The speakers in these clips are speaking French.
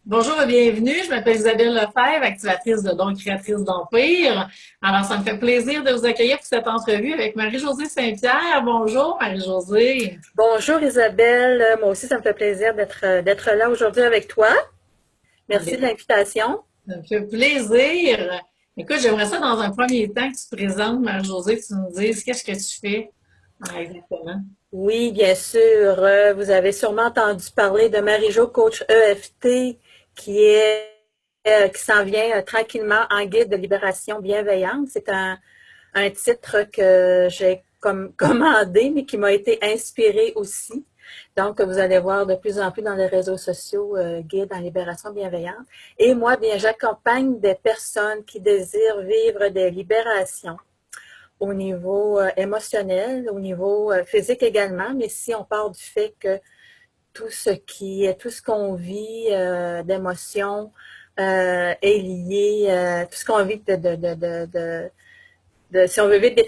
Bonjour et bienvenue. Je m'appelle Isabelle Lefebvre, activatrice de dons, créatrice d'Empire. Alors, ça me fait plaisir de vous accueillir pour cette entrevue avec Marie-Josée Saint-Pierre. Bonjour, Marie-Josée. Bonjour Isabelle, moi aussi ça me fait plaisir d'être là aujourd'hui avec toi. Ah Merci bien, de l'invitation. ça me fait plaisir. Écoute, j'aimerais ça dans un premier temps que tu te présentes, Marie-Josée, que tu nous dises qu'est-ce que tu fais exactement. Oui, bien sûr, vous avez sûrement entendu parler de Marie-Jo Coach EFT qui s'en vient tranquillement en guide de libération bienveillante. C'est un titre que j'ai commandé, mais qui m'a été inspiré aussi. Donc, vous allez voir de plus en plus dans les réseaux sociaux guide en libération bienveillante. Et moi, bien, j'accompagne des personnes qui désirent vivre des libérations au niveau émotionnel, au niveau physique également. Mais si on part du fait que tout ce qu'on vit d'émotions est lié, tout ce qu'on vit si on veut vivre des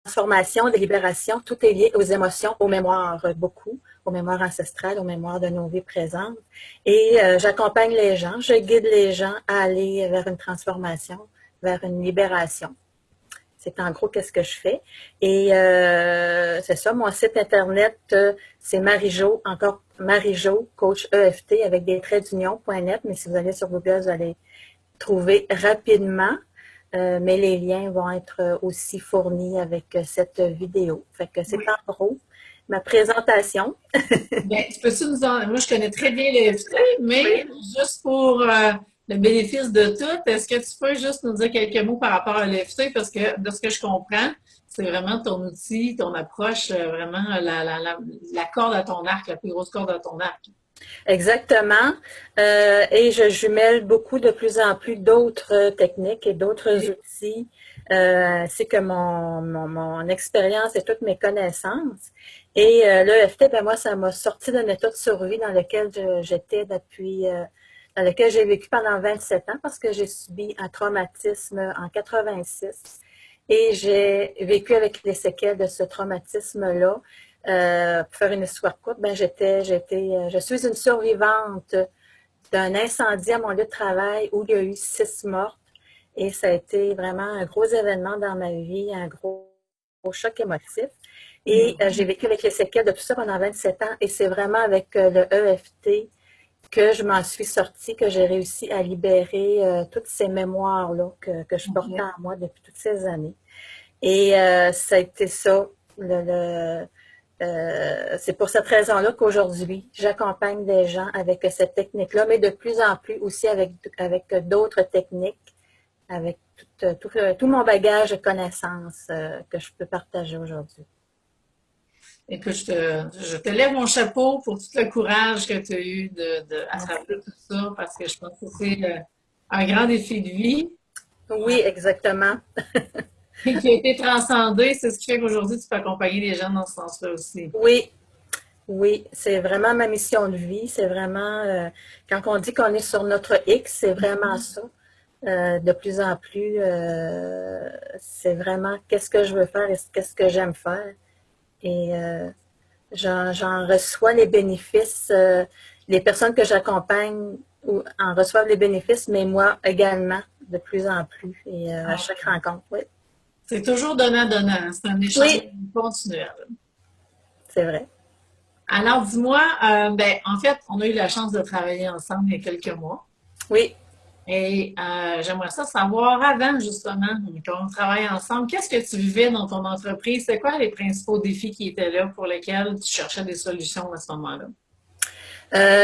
transformations, des libérations, tout est lié aux émotions, aux mémoires, beaucoup, aux mémoires ancestrales, aux mémoires de nos vies présentes. Et j'accompagne les gens, je guide les gens à aller vers une transformation, vers une libération. C'est en gros qu'est-ce que je fais. Et c'est ça, mon site internet, c'est Marijo, encore Marijo, coach EFT avec des traits d'union.net. Mais si vous allez sur Google, vous allez trouver rapidement. Mais les liens vont être aussi fournis avec cette vidéo. Fait que c'est Oui. en gros ma présentation. Bien, tu peux-tu nous en... Moi, je connais très bien l'EFT, mais Oui. juste pour le bénéfice de tout, est-ce que tu peux juste nous dire quelques mots par rapport à l'EFT? Parce que de ce que je comprends, c'est vraiment ton outil, ton approche, vraiment la corde à ton arc, la plus grosse corde à ton arc. Exactement. Et je jumelle beaucoup de plus en plus d'autres techniques et d'autres Et outils, ainsi que mon expérience et toutes mes connaissances. Et l'EFT, ben moi, ça m'a sorti d'un état de survie dans lequel j'étais dans lequel j'ai vécu pendant 27 ans parce que j'ai subi un traumatisme en 86 et j'ai vécu avec les séquelles de ce traumatisme-là. Pour faire une histoire courte, ben je suis une survivante d'un incendie à mon lieu de travail où il y a eu 6 morts et ça a été vraiment un gros événement dans ma vie, un gros choc émotif. Et j'ai vécu avec les séquelles de tout ça pendant 27 ans et c'est vraiment avec le EFT que je m'en suis sortie, que j'ai réussi à libérer toutes ces mémoires-là que je portais en moi depuis toutes ces années. Et ça a été ça, c'est pour cette raison-là qu'aujourd'hui, j'accompagne des gens avec cette technique-là, mais de plus en plus aussi avec d'autres techniques, avec tout mon bagage de connaissances que je peux partager aujourd'hui. écoute, je te lève mon chapeau pour tout le courage que tu as eu à travers Merci. tout ça, parce que je pense que c'est un grand défi de vie Oui, exactement. et qui a été transcendé. C'est ce qui fait qu'aujourd'hui, tu peux accompagner les gens dans ce sens-là aussi. Oui, oui, c'est vraiment ma mission de vie. C'est vraiment, quand on dit qu'on est sur notre X, c'est vraiment ça. De plus en plus, c'est vraiment qu'est-ce que je veux faire et qu'est-ce que j'aime faire. Et j'en reçois les bénéfices. Les personnes que j'accompagne en reçoivent les bénéfices, mais moi également, de plus en plus. Et à Ah, chaque rencontre, oui. c'est toujours donnant-donnant. C'est un échange Oui, continuel. c'est vrai. Alors, dis-moi, ben, en fait, on a eu la chance de travailler ensemble il y a quelques mois. Oui. Et j'aimerais ça savoir avant, justement, quand on travaille ensemble, qu'est-ce que tu vivais dans ton entreprise? C'est quoi les principaux défis qui étaient là pour lesquels tu cherchais des solutions à ce moment-là?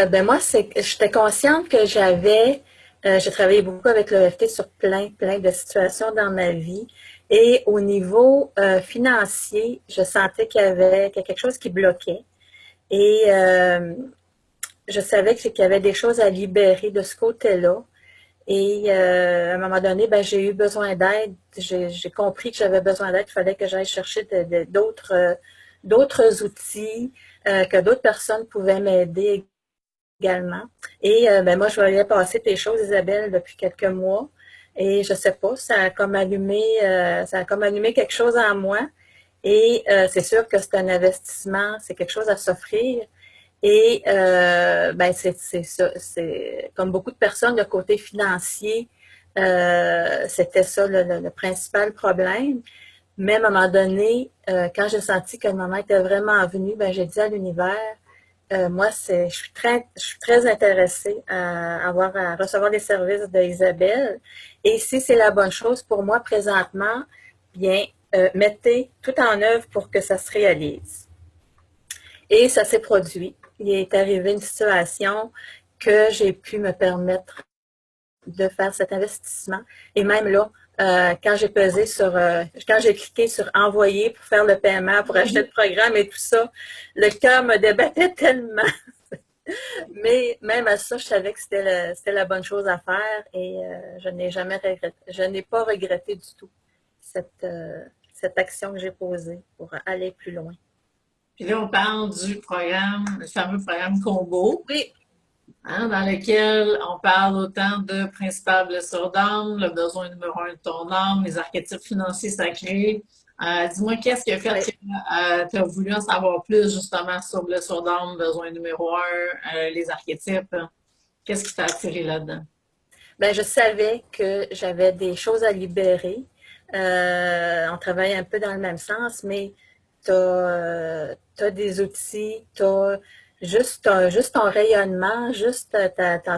Ben moi, j'étais consciente que j'ai travaillé beaucoup avec l'EFT sur plein de situations dans ma vie. Et au niveau financier, je sentais qu'il y a quelque chose qui bloquait. Et je savais qu'il y avait des choses à libérer de ce côté-là. Et à un moment donné, ben, j'ai eu besoin d'aide. J'ai compris que j'avais besoin d'aide. Il fallait que j'aille chercher d'autres outils, que d'autres personnes pouvaient m'aider également. Et ben, moi, je voyais passer tes choses, Isabelle, depuis quelques mois. Et je sais pas, ça a comme allumé quelque chose en moi. Et c'est sûr que c'est un investissement, c'est quelque chose à s'offrir. Et ben c'est ça, c'est comme beaucoup de personnes, le côté financier, c'était ça le principal problème. Mais à un moment donné, quand j'ai senti que le moment était vraiment venu, ben j'ai dit à l'univers, moi, je suis très intéressée à recevoir les services d'Isabelle. Et si c'est la bonne chose pour moi présentement, bien, mettez tout en œuvre pour que ça se réalise. Et ça s'est produit. Il est arrivé une situation que j'ai pu me permettre de faire cet investissement. Et même là, quand j'ai cliqué sur envoyer pour faire le paiement, pour acheter le programme et tout ça, le cœur me débattait tellement. Mais même à ça, je savais que c'était la bonne chose à faire et je n'ai pas regretté du tout cette action que j'ai posée pour aller plus loin. Puis là, on parle du programme, le fameux programme Combo, Oui, hein, dans lequel on parle autant de principales blessures d'âme, le besoin numéro un de ton âme, les archétypes financiers sacrés. Dis-moi, qu'est-ce qui a fait oui. que tu as voulu en savoir plus justement sur blessures d'âme, besoin numéro un, les archétypes? Qu'est-ce qui t'a attiré là-dedans? Ben, je savais que j'avais des choses à libérer. On travaille un peu dans le même sens, mais tu as, des outils, tu as juste ton rayonnement, juste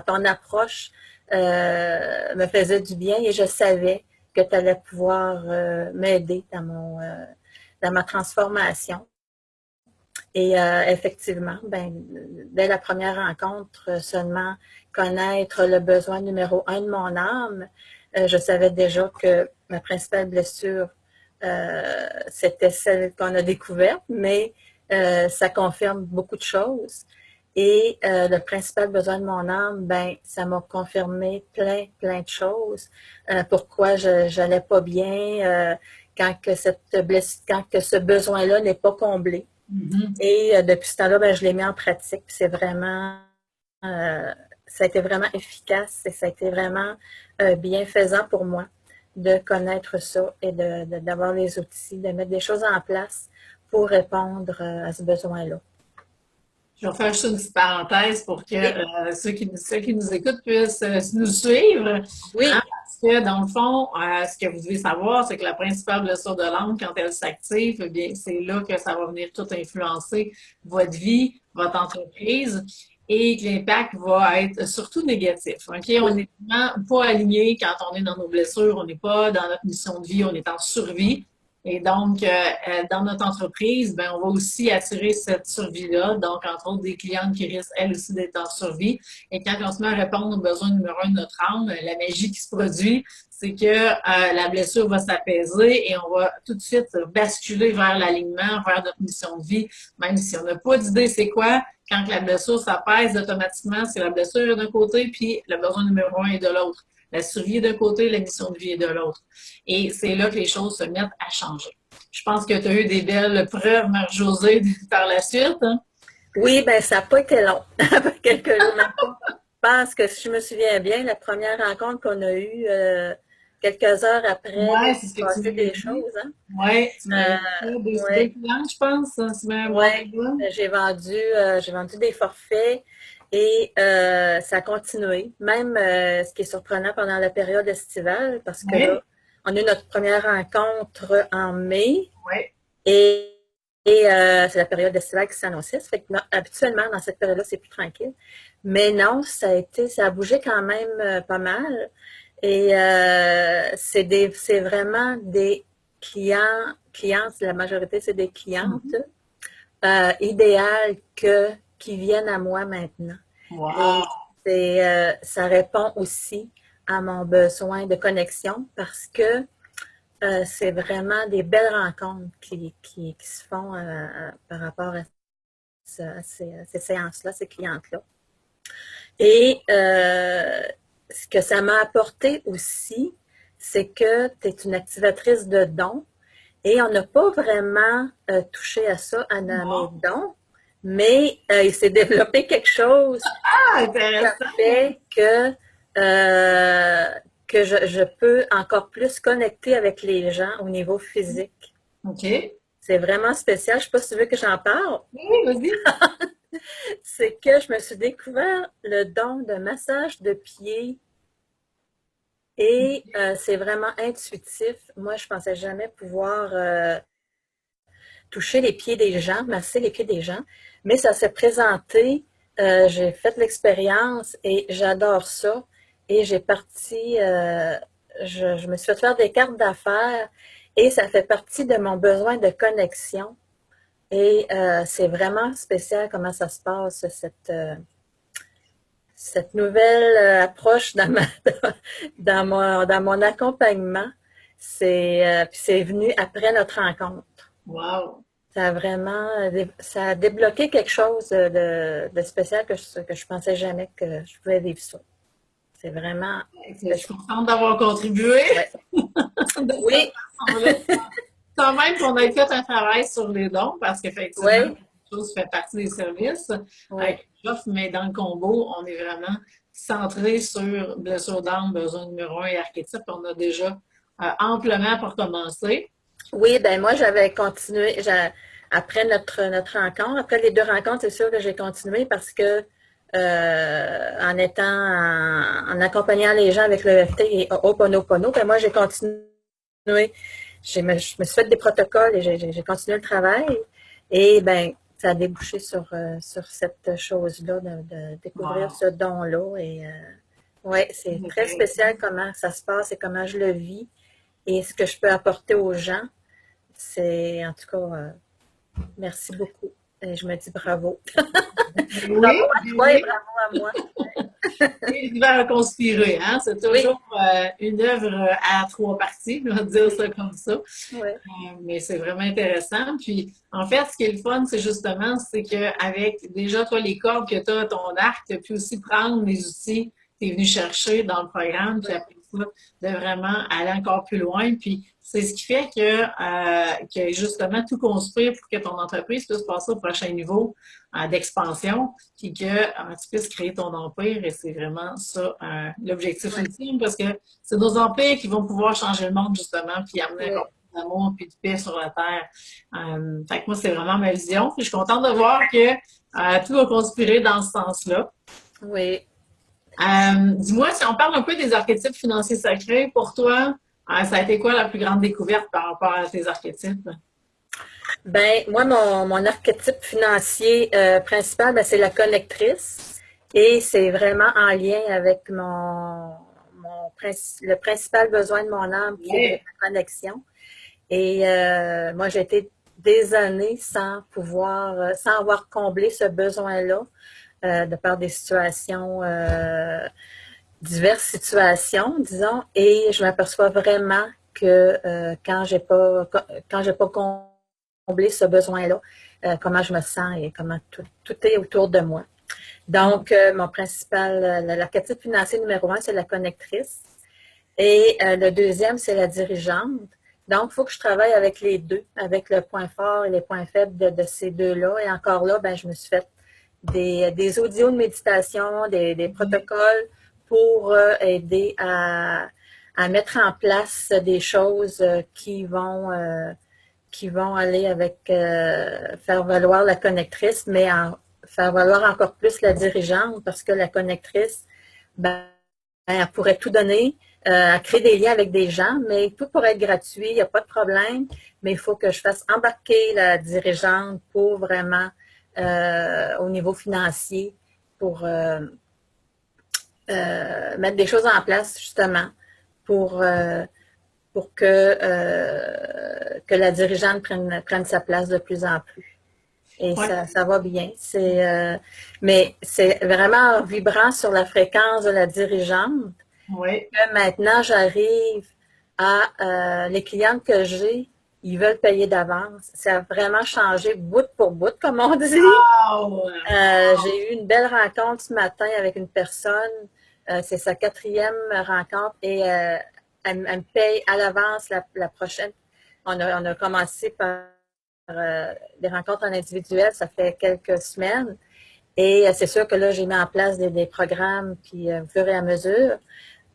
ton approche me faisait du bien et je savais que tu allais pouvoir m'aider dans ma transformation. Et effectivement, ben, dès la première rencontre, seulement connaître le besoin numéro un de mon âme, je savais déjà que ma principale blessure, c'était celle qu'on a découverte, mais ça confirme beaucoup de choses. Et le principal besoin de mon âme, ben, ça m'a confirmé plein de choses. Pourquoi j'allais pas bien quand que quand que ce besoin-là n'est pas comblé. Mhm. Et depuis ce temps-là, ben, je l'ai mis en pratique. C'est vraiment, euh, ça a été vraiment efficace et ça a été vraiment bienfaisant pour moi de connaître ça et d'avoir les outils, de mettre des choses en place pour répondre à ce besoin-là. Je vais faire juste une petite parenthèse pour que Oui, ceux qui nous écoutent puissent nous suivre. Hein, oui, parce que dans le fond, ce que vous devez savoir, c'est que la principale blessure de l'âme, quand elle s'active, eh bien, c'est là que ça va venir tout influencer votre vie, votre entreprise, et que l'impact va être surtout négatif. OK? On oui. n'est vraiment pas aligné quand on est dans nos blessures, on n'est pas dans notre mission de vie, on est en survie. Et donc, dans notre entreprise, ben, on va aussi attirer cette survie-là. Donc, entre autres, des clientes qui risquent, elles aussi, d'être en survie. Et quand on se met à répondre aux besoins numéro un de notre âme, la magie qui se produit, c'est que la blessure va s'apaiser et on va tout de suite basculer vers l'alignement, vers notre mission de vie, même si on n'a pas d'idée c'est quoi. Quand la blessure s'apaise, automatiquement, c'est la blessure d'un côté, puis le besoin numéro un est de l'autre. La survie est d'un côté, la mission de vie est de l'autre. Et c'est là que les choses se mettent à changer. Je pense que tu as eu des belles preuves, Marie-Josée, par la suite. Hein? Oui, ben ça n'a pas été long. Après quelques jours, même pas. Je pense que si je me souviens bien, la première rencontre qu'on a eue, quelques heures après, il Ouais, s'est c'est ce que tu passé m'avais des dit. choses, hein? Ouais, tu m'avais dit ça. Deux Ouais, clients, je pense, hein, si ma mémoire est ouais. bonne. J'ai vendu des forfaits et ça a continué. Même ce qui est surprenant pendant la période estivale, parce que là, Ouais, on a eu notre première rencontre en mai ouais. et, c'est la période estivale qui s'annonçait. Ça fait que habituellement, dans cette période-là, c'est plus tranquille. Mais non, ça a bougé quand même pas mal. Et c'est vraiment des clientes, la majorité, c'est des clientes Mhm. idéales qui viennent à moi maintenant. Et Wow! ça répond aussi à mon besoin de connexion parce que c'est vraiment des belles rencontres qui se font par rapport à ces séances-là, ces clientes-là. Et ce que ça m'a apporté aussi, c'est que tu es une activatrice de dons et on n'a pas vraiment touché à ça à mes Wow! dons, mais il s'est développé quelque chose Ah, qui a intéressant! fait que je peux encore plus connecter avec les gens au niveau physique. OK. C'est vraiment spécial. Je ne sais pas si tu veux que j'en parle. Oui, vas-y. C'est que je me suis découvert le don de massage de pieds et c'est vraiment intuitif. Moi, je pensais jamais pouvoir toucher les pieds des gens, masser les pieds des gens, mais ça s'est présenté. J'ai fait l'expérience et j'adore ça. Et j'ai parti, je me suis fait faire des cartes d'affaires et ça fait partie de mon besoin de connexion. Et c'est vraiment spécial comment ça se passe, cette nouvelle approche dans mon accompagnement. Puis c'est venu après notre rencontre. Wow! Ça a vraiment, ça a débloqué quelque chose de spécial que je pensais jamais que je pouvais vivre ça. C'est vraiment Je suis contente d'avoir contribué ouais. de cette Oui, façon-là. Quand même qu'on ait fait un travail sur les dons, parce qu'effectivement, oui, quelque chose fait partie des services oui, avec l'offre, mais dans le combo, on est vraiment centré sur blessure d'âme, besoin numéro un et archétype. On a déjà amplement pour commencer. oui, ben moi j'avais continué, après notre rencontre, après les deux rencontres, c'est sûr que j'ai continué parce que en étant, en accompagnant les gens avec le FT et Ho'oponopono, ben moi j'ai continué, je me suis fait des protocoles et j'ai continué le travail et ben ça a débouché sur cette chose-là, de découvrir Wow! ce don-là et ouais, c'est C'est très intéressant. spécial comment ça se passe et comment je le vis et ce que je peux apporter aux gens. C'est, en tout cas, merci beaucoup. Et je me dis bravo. Oui, Bravo à toi et oui. bravo à moi. Et vers conspirer, hein? C'est Oui, toujours une œuvre à trois parties, on va dire oui, ça comme ça. oui, Mais c'est vraiment intéressant. Puis, en fait, ce qui est le fun, c'est justement, c'est qu'avec déjà, toi, les cordes que tu as, ton arc, tu as pu aussi prendre les outils que tu es venu chercher dans le programme, puis oui, après ça, de vraiment aller encore plus loin. Puis, c'est ce qui fait que justement, tout construire pour que ton entreprise puisse passer au prochain niveau d'expansion, puis que tu puisses créer ton empire. Et c'est vraiment ça l'objectif oui, ultime, parce que c'est nos empires qui vont pouvoir changer le monde, justement, puis amener oui, encore d'amour puis de paix sur la terre. Fait que moi, c'est vraiment ma vision. Puis je suis contente de voir que tout va conspirer dans ce sens-là. oui. Dis-moi, si on parle un peu des archétypes financiers sacrés, pour toi, ça a été quoi la plus grande découverte par rapport à tes archétypes? Ben, moi, mon archétype financier principal, ben, c'est la connectrice. Et c'est vraiment en lien avec le principal besoin de mon âme, qui est Oui, la connexion. Et moi, j'ai été des années sans pouvoir, sans avoir comblé ce besoin-là, de par des situations, diverses situations, disons, et je m'aperçois vraiment que quand j'ai pas comblé ce besoin-là, comment je me sens et comment tout est autour de moi. Donc, mon principal, l'archétype financier numéro un, c'est la connectrice. Et le deuxième, c'est la dirigeante. Donc, il faut que je travaille avec les deux, avec le point fort et les points faibles de ces deux-là. Et encore là, ben, je me suis fait des audios de méditation, des protocoles pour aider à mettre en place des choses qui vont aller avec faire valoir la connectrice, mais faire valoir encore plus la dirigeante parce que la connectrice, ben, elle pourrait tout donner, à créer des liens avec des gens, mais tout pourrait être gratuit, il n'y a pas de problème, mais il faut que je fasse embarquer la dirigeante pour vraiment, au niveau financier, pour mettre des choses en place, justement, pour, euh, pour que la dirigeante prenne sa place de plus en plus. Et oui, ça va bien. Mais c'est vraiment vibrant sur la fréquence de la dirigeante oui. que maintenant j'arrive à les clientes que j'ai, ils veulent payer d'avance. Ça a vraiment changé bout pour bout, comme on dit. Wow! J'ai eu une belle rencontre ce matin avec une personne. C'est sa quatrième rencontre et elle me paye à l'avance la prochaine. On a commencé par des rencontres en individuel, ça fait quelques semaines. Et c'est sûr que là, j'ai mis en place des programmes, puis au fur et à mesure.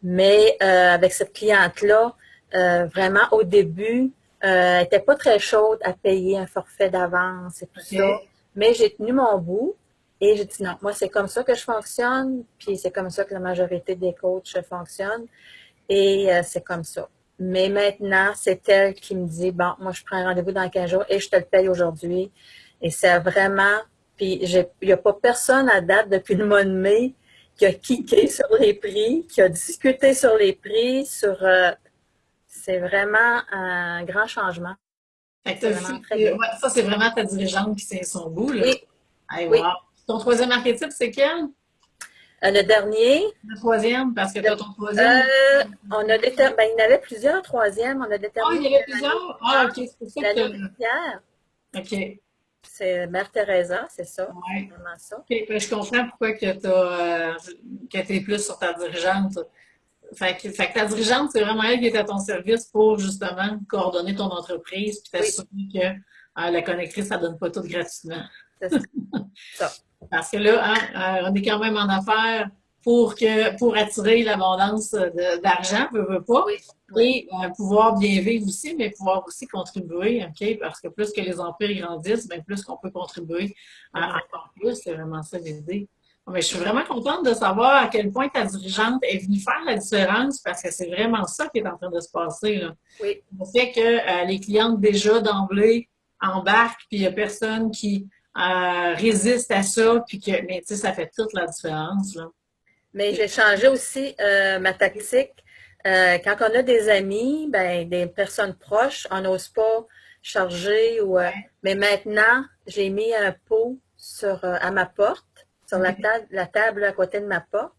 Mais avec cette cliente-là, vraiment au début, elle n'était pas très chaude à payer un forfait d'avance et tout ça. OK. Mais j'ai tenu mon bout. Et j'ai dit non, moi, c'est comme ça que je fonctionne, puis c'est comme ça que la majorité des coachs fonctionnent, et c'est comme ça. Mais maintenant, c'est elle qui me dit, bon, moi, je prends un rendez-vous dans 15 jours et je te le paye aujourd'hui. Et c'est vraiment, puis il n'y a pas personne à date depuis le mois de mai qui a kické sur les prix, qui a discuté sur les prix, c'est vraiment un grand changement. Fait que C'est vraiment très bien. ouais, ça, c'est vraiment ta dirigeante qui tient son bout, là. Oui, Hey, wow. oui. Ton troisième archétype, c'est quel? Le dernier, Le troisième, parce que tu as ton troisième. on a ben, il y en avait plusieurs troisièmes. On a Ah, il déterminé y que avait plusieurs? Ah, OK, c'est pour ça la que nourricière, OK. c'est Mère Teresa, c'est ça. C'est Ouais. vraiment ça. OK, ben, je comprends pourquoi que t'es plus sur ta dirigeante. Fait que ta dirigeante, c'est vraiment elle qui est à ton service pour justement coordonner ton entreprise puis Oui, t'assurer que la connectrice, ça donne pas tout gratuitement. c'est ça. Parce que là, hein, on est quand même en affaires pour attirer l'abondance d'argent, veut pas, Oui, oui, et pouvoir bien vivre aussi, mais pouvoir aussi contribuer, OK? Parce que plus que les empires grandissent, bien plus qu'on peut contribuer exact. encore plus. C'est vraiment ça l'idée. Mais je suis vraiment contente de savoir à quel point ta dirigeante est venue faire la différence parce que c'est vraiment ça qui est en train de se passer, là. Oui, Le fait que les clientes déjà d'emblée embarquent, puis il n'y a personne qui résiste à ça, puis que, mais tu sais, ça fait toute la différence, là. mais j'ai changé aussi ma tactique. Quand on a des amis, ben, des personnes proches, on n'ose pas charger mais maintenant, j'ai mis un pot à ma porte, sur OK. la table à côté de ma porte.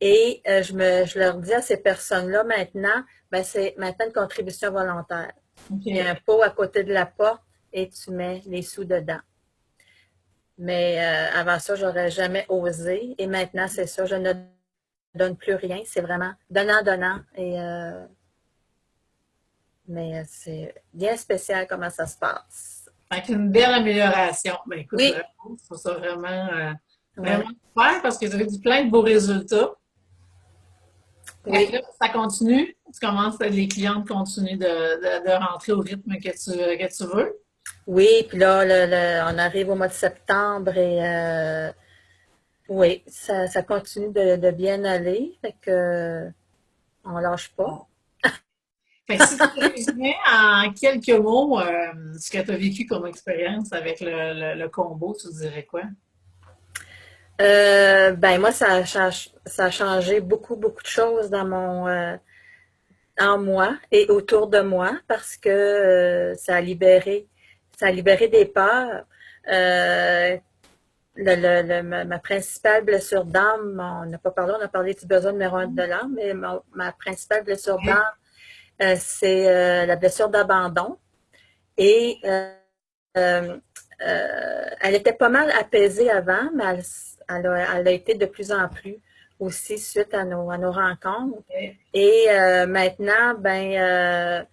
Et je leur dis à ces personnes-là maintenant, ben, c'est maintenant une contribution volontaire. Il y a un OK. pot à côté de la porte et tu mets les sous dedans. Mais avant ça, j'aurais jamais osé. Et maintenant, c'est ça, je ne donne plus rien. C'est vraiment donnant, donnant. Mais c'est bien spécial comment ça se passe. Fait qu'une belle amélioration. Ben écoute, Oui, je trouve ça vraiment ouais, super parce que tu as eu plein de beaux résultats. Fait que oui. là, ça continue. Tu commences, les clientes continuent de rentrer au rythme que tu veux. Oui, puis là, on arrive au mois de septembre et oui, ça continue de bien aller. Fait que on lâche pas. Bon. Fait que si tu résumais en quelques mots ce que tu as vécu comme expérience avec le combo, tu dirais quoi? Ben moi, ça a changé beaucoup, beaucoup de choses en moi et autour de moi parce que ça a libéré des peurs. Euh, ma principale blessure d'âme, on n'a pas parlé, on a parlé du besoin numéro un de l'âme, mais ma principale blessure d'âme, c'est la blessure d'abandon. Et euh, elle était pas mal apaisée avant, mais elle a été de plus en plus aussi suite à nos rencontres. Et maintenant, ben,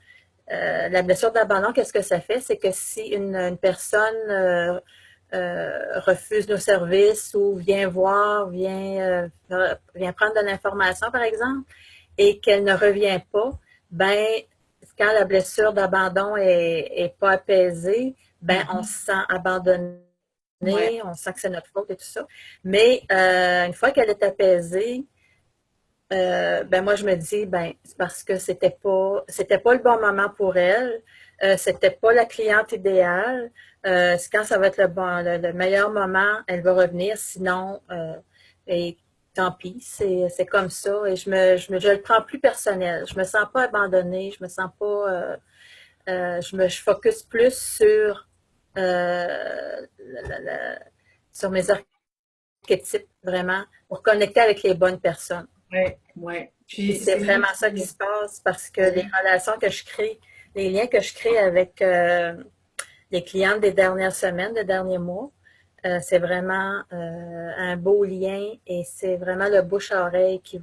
la blessure d'abandon, qu'est-ce que ça fait? C'est que si une personne refuse nos services ou vient voir, vient prendre de l'information, par exemple, et qu'elle ne revient pas, ben, quand la blessure d'abandon est pas apaisée, ben, on Mhm. se sent abandonné, Ouais. on sent que c'est notre faute et tout ça. Mais une fois qu'elle est apaisée, ben moi je me dis ben c'est parce que c'était pas le bon moment pour elle, c'était pas la cliente idéale. C'est quand ça va être le meilleur moment, elle va revenir. Sinon, et tant pis, c'est comme ça. Et je le prends plus personnel. Je me sens pas abandonnée. Je me sens pas. Je focus plus sur sur mes archétypes vraiment pour connecter avec les bonnes personnes. Ouais, ouais. Et Puis c'est c'est là vraiment ça qui que se passe parce que les relations que je crée, les liens que je crée avec les clientes des dernières semaines, des derniers mois, c'est vraiment un beau lien et c'est vraiment le bouche-à-oreille qui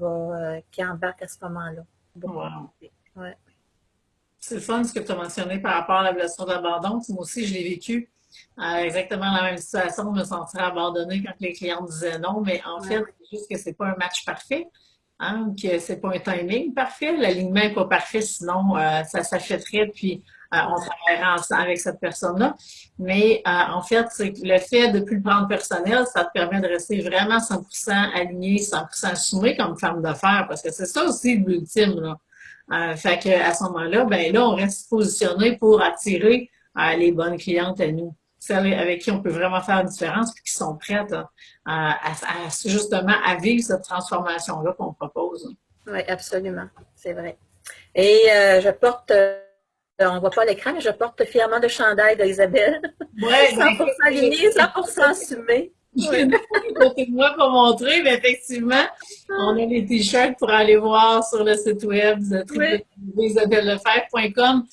embarque à ce moment-là. Beaucoup. wow. Ouais. C'est le fun ce que tu as mentionné par rapport à la blessure d'abandon. Moi aussi, je l'ai vécu exactement la même situation, de me sentir abandonnée quand les clients disaient non, mais en fait, Ouais. c'est juste que c'est pas un match parfait, hein, que c'est pas un timing parfait. L'alignement n'est pas parfait, sinon ça s'achèterait, puis on travaillera ensemble avec cette personne-là. Mais en fait, c'est que le fait de ne plus le prendre personnel, ça te permet de rester vraiment 100% aligné, 100% assumé comme femme d'affaires, parce que c'est ça aussi l'ultime, là. Fait que à ce moment-là, ben là, on reste positionné pour attirer les bonnes clientes à nous, celles avec qui on peut vraiment faire une différence, puis qui sont prêtes justement à vivre cette transformation-là qu'on propose. Oui, absolument, c'est vrai. Et je porte, on ne voit pas l'écran, mais je porte fièrement le chandail d'Isabelle. Ouais, 100% aligné, 100% assumé. J'ai une photo côté de moi pour montrer, mais effectivement, on a les t-shirts pour aller voir sur le site web de Oui. www.isabellefebvre.com.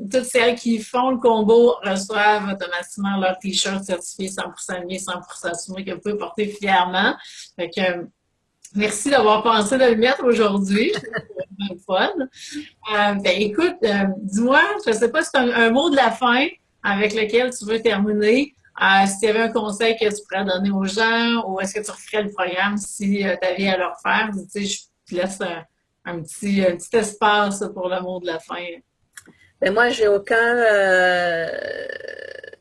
Toutes celles qui font le combo reçoivent automatiquement leur t-shirt certifié 100% lié, 100% assumé que vous pouvez porter fièrement. Fait que, merci d'avoir pensé de le mettre aujourd'hui. C'est vraiment fun. Ben, écoute, dis-moi, je ne sais pas si c'est un mot de la fin avec lequel tu veux terminer. Si tu avais un conseil que tu pourrais donner aux gens, ou est-ce que tu referais le programme si tu avais à le refaire? Tu sais, je te laisse un petit espace pour le mot de la fin. Mais moi, j'ai aucun.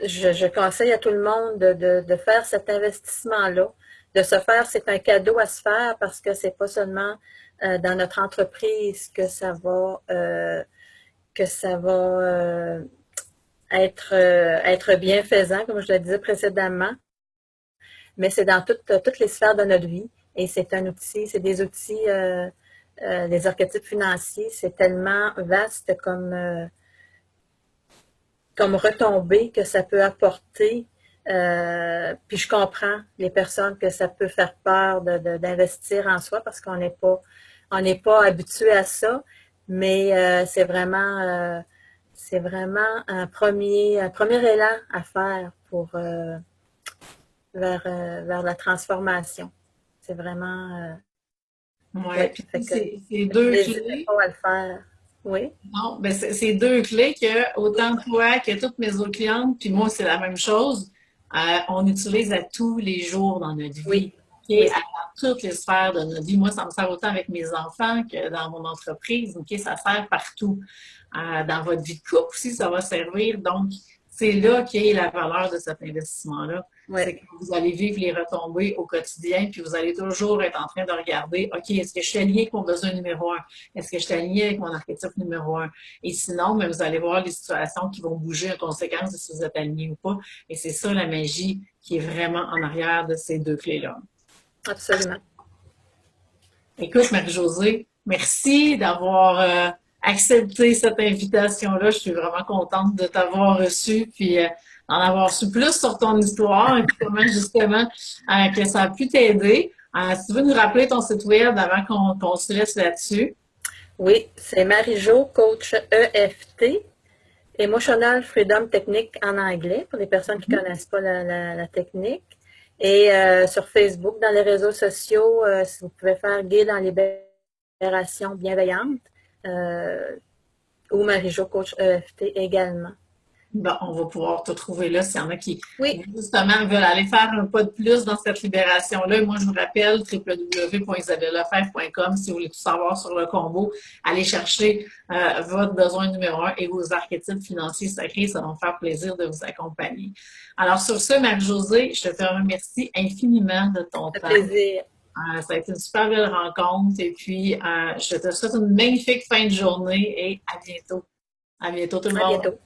Je conseille à tout le monde de faire cet investissement-là, de se faire, c'est un cadeau à se faire parce que c'est pas seulement dans notre entreprise que ça va être bienfaisant, comme je le disais précédemment, mais c'est dans toutes les sphères de notre vie. Et c'est un outil, c'est des outils, les archétypes financiers, c'est tellement vaste comme retombée que ça peut apporter. Puis je comprends les personnes que ça peut faire peur d'investir en soi parce qu'on n'est pas habitué à ça, mais c'est vraiment un premier élan à faire pour vers la transformation. C'est vraiment Ouais, puis c'est deux n'hésitez clés. pas à le faire. Oui. Non, ben c'est deux clés que autant toi que toutes mes autres clientes, puis moi c'est la même chose, on utilise à tous les jours dans notre vie, Oui. ok, Oui. dans toutes les sphères de notre vie. Moi, ça me sert autant avec mes enfants que dans mon entreprise, ok, ça sert partout. Dans votre vie de couple aussi, ça va servir. Donc, c'est là qu'est la valeur de cet investissement-là. Oui. C'est que vous allez vivre les retombées au quotidien, puis vous allez toujours être en train de regarder, OK, est-ce que je suis aligné avec mon besoin numéro un? Est-ce que je suis aligné avec mon archétype numéro un? Et sinon, mais vous allez voir les situations qui vont bouger en conséquence de si vous êtes aligné ou pas. Et c'est ça la magie qui est vraiment en arrière de ces deux clés-là. Absolument. Écoute, Marie-Josée, merci d'avoir accepté cette invitation-là. Je suis vraiment contente de t'avoir reçu, puis d'en avoir su plus sur ton histoire et puis comment justement que ça a pu t'aider. Si tu veux nous rappeler ton site web avant qu'on se laisse là-dessus. Oui, c'est Marie-Jo, coach EFT, Emotional Freedom Technique en anglais, pour les personnes qui ne connaissent pas la technique. Et sur Facebook, dans les réseaux sociaux, si vous pouvez faire Guide en libération bienveillante ou Marie-Jo, coach EFT également. Bon, on va pouvoir te trouver là s'il y en a qui, Oui. justement, veulent aller faire un pas de plus dans cette libération-là. Et moi, je vous rappelle www.isabellefebvre.com si vous voulez tout savoir sur le combo. Allez chercher votre besoin numéro un et vos archétypes financiers sacrés. Ça va me faire plaisir de vous accompagner. Alors, sur ce, Marie-Josée, je te remercie infiniment de ton temps. Plaisir. Ça a été une super belle rencontre. Et puis, je te souhaite une magnifique fin de journée et à bientôt. À bientôt tout le monde. À bientôt.